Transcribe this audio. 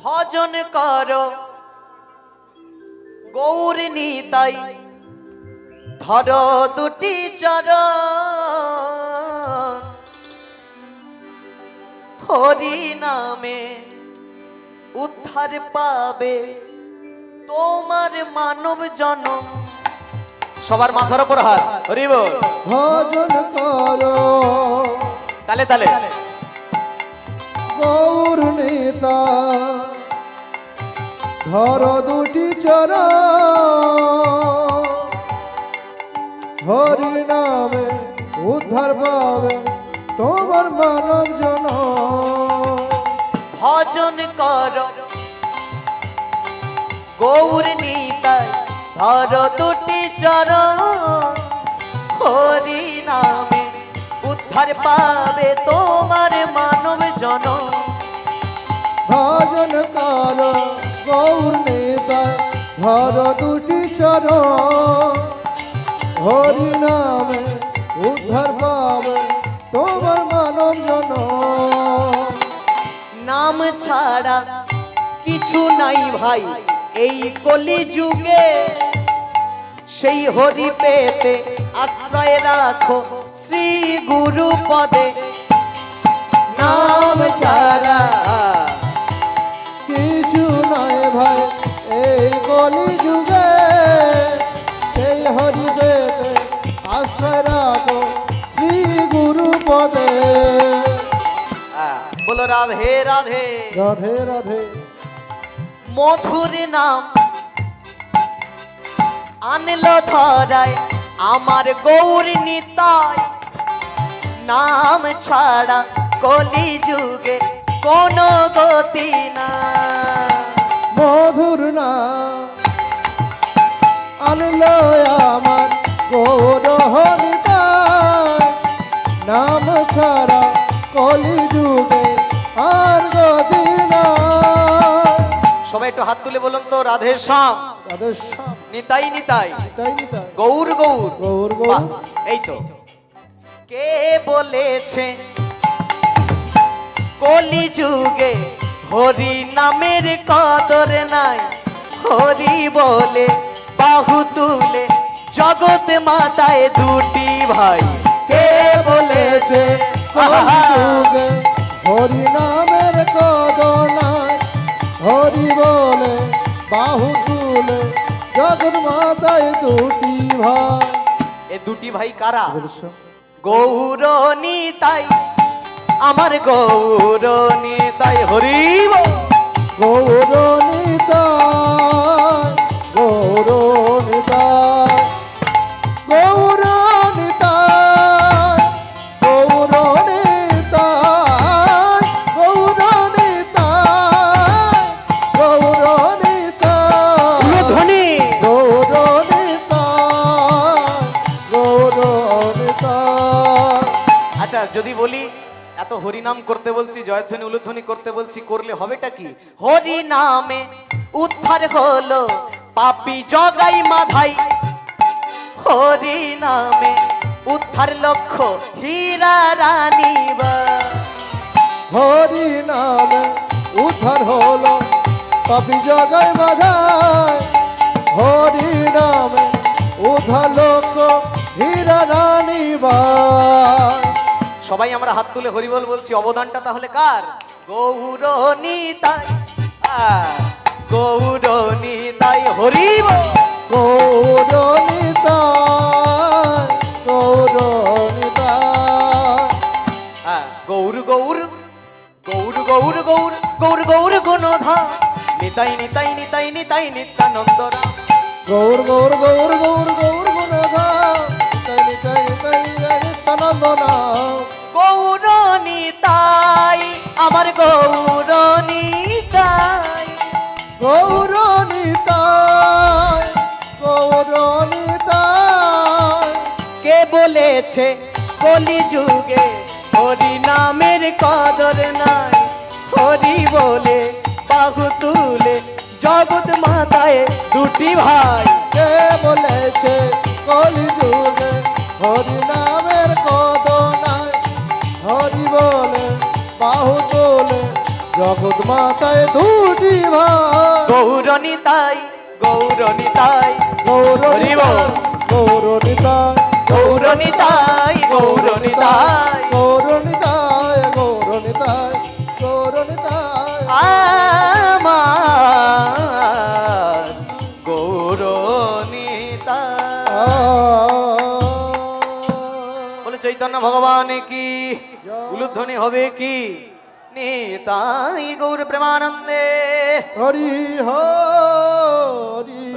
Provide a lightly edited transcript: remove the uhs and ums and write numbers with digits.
ভজন কর গৌর নিতাই ধর দুটি চরণ হরি নামে উদ্ধার পাবে তোমার মানব জনম। সবার মাথার উপর হাত, হরি বল। ভজন করো তালে তালে গৌর নেতা ধর দুটি চর হরি নামে উদ্ধার পাবে তোমার মানব জন। ভজন কর গৌর নিতাই ধর দুটি চরণ হরি নামে উদ্ধার পাবে তোমার মানব জনম। ভজন কর গৌর নেতা ধর দুটি চর হরি নামে উদ্ধার পাবে তোমার মানব জন। নাম ছাড়া কিছু নাই ভাই এই কলি যুগে, সেই হরি পেতে আশ্রয় রাখো শ্রী গুরু পদে। নাম ছাড়া কিছু নয় ভাই এই কলি যুগে, সেই হরি দেবে আশ্রয় রাখো শ্রী গুরু পদে। বলো রাধে রাধে রাধে রাধে। মধুর নাম আনলো ধরায় আমার গৌর নিতাই, নাম ছাড়া কলি যুগে কোনো গতি না। মধুর নাম আনলো আমার গৌর হরিতাই, নাম ছাড়া কলি যুগে আর গতি না। সবাই একটু হাত তুলে বলুন তো রাধে শ্যাম, রাধে শ্যাম, নিতাই নিতাই, নিতাই নিতাই, গৌর গৌর গৌর বাহ, গৌর। এই তো। কে বলেছে কলি যুগে হরি নামের কদর নাই? হরি বলে বাহু তুলে জগৎ মাতায় দুটি ভাই। কে বলেছে কলি যুগে হরি নামের কদর নাই, হরি বলে বাহু তুলে জগৎ মাতায় দুটি ভাই। এ দুটি ভাই কারা? গৌর নিতাই, আমার গৌর নিতাই, হরি বল। গৌর নিতাই, গৌর নিতাই, গৌর নিতাই, গৌর নিতাই, গৌর নিতাই, গৌর নিতাই, ধ্বনি গৌর নিতাই, গৌর নিতাই। আচ্ছা, যদি বলি এত হরি নাম করতে বলছি, জয়ধ্বনি উলুধ্বনি করতে বলছি, করলে হবেটা কি? হরি নামে উদ্ধার হলো পাপী জগাই মাধাই, হরি নামে উদ্ধার লক্ষ্য হীরা রানী বা। হরি নামে উদ্ধার হলো পাপি জগায় বাধায়, হরি নামে উদ্ধার লোক হীরা রানী বাই। সবাই আমরা হাত তুলে হরিবল বলছি, অবদানটা তাহলে কার? গৌর নিতাই, গৌর নিতাই, হরিবল। গৌর নিতাই, গৌর নিতাই, গৌর গৌর গৌর গৌর গৌর গৌর গৌর গুণধা নিতাই নিতাই নিতাই নিতাই নিত্যানন্দ রাম। গৌর গৌর গৌর গৌর গৌর গুণধা নিতাই নিতাই নিতাই নিত্যানন্দ নাম। গৌর নিতাই, আমার গৌর নিতাই, গৌর নিতাই, গৌর নিতাই, কে বলেছে কলি যুগে হরি নামের কদর নাই? হরি বলে বাহু তুলে জগৎ মাতায় দুটি ভাই। কে বলেছে কলি যুগে হরি নামের কদর নাই? হরি বলে বাহু তোলে জগৎ মাতায় দুটি ভাই গৌরনিতাই গৌরনিতাই হরি বল। গৌরনিতায় গৌরনিতাই গৌরনিতাই গৌরনিতায় গৌরনিতায় গৌরনিতায় আমার গৌরনিতাই। বলে চৈতন্য ভগবান কি উলুধ্বনি হবে কি নিতাই গৌর প্রেমানন্দে। হরি হরি